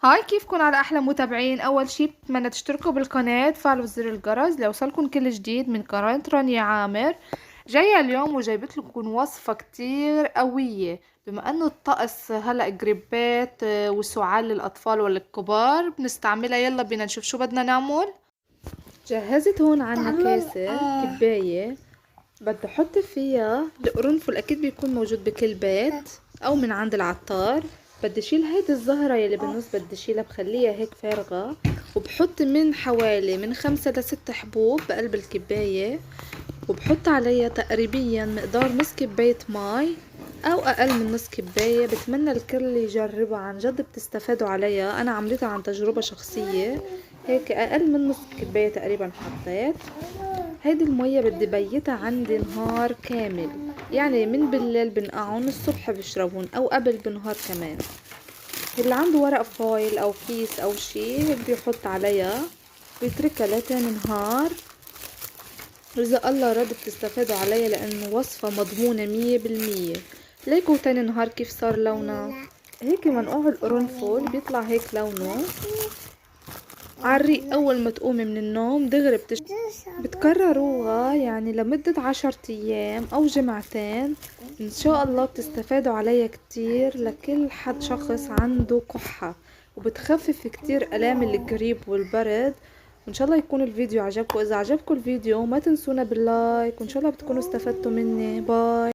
هاي، كيفكن على احلى متابعين؟ اول شي بتمنى تشتركوا بالقناة، تفعلوا زر الجرس ليوصلكن كل جديد من قناة رانيا عامر. جاية اليوم وجايبت لكم وصفة كتير قوية. بما انه الطقس هلأ جريبات وسعال للاطفال والكبار بنستعملها. يلا بينا نشوف شو بدنا نعمل. جهزت هون عنا كاسة كباية، بدي احط فيها القرنفل، اكيد بيكون موجود بكل بيت او من عند العطار. بدي اشيل هيدي الزهرة يلي بالنص، بدي اشيلها بخليها هيك فارغة، وبحط من حوالي من 5 ل6 حبوب بقلب الكباية، وبحط عليها تقريبا مقدار نص كباية ماي او اقل من نص كباية. بتمنى الكل يجربها، عن جد بتستفادوا عليها، انا عملتها عن تجربة شخصية. هيك اقل من نص كباية تقريبا حطيت. هيدي المية بدي بيتها عندي نهار كامل، يعني من بالليل بنقعهم الصبح بشربون او قبل بنهار كمان. اللي عنده ورق فايل او كيس او شي هيك بيحط عليها، بيتركها لتاني نهار، واذا الله رد بتستفادوا عليها لانه وصفة مضمونة 100%. ليكوا تاني نهار كيف صار لونها، هيك منقوع القرنفل بيطلع هيك لونه عالريق. اول ما تقومي من النوم دغري بتكرروها يعني لمدة 10 ايام او جمعتين. ان شاء الله بتستفادوا عليها كتير لكل حد شخص عنده كحة، وبتخفف كتير الام القريب والبرد. وان شاء الله يكون الفيديو عجبكم. اذا عجبكم الفيديو ما تنسونا باللايك، وان شاء الله بتكونوا استفدتوا مني. باي.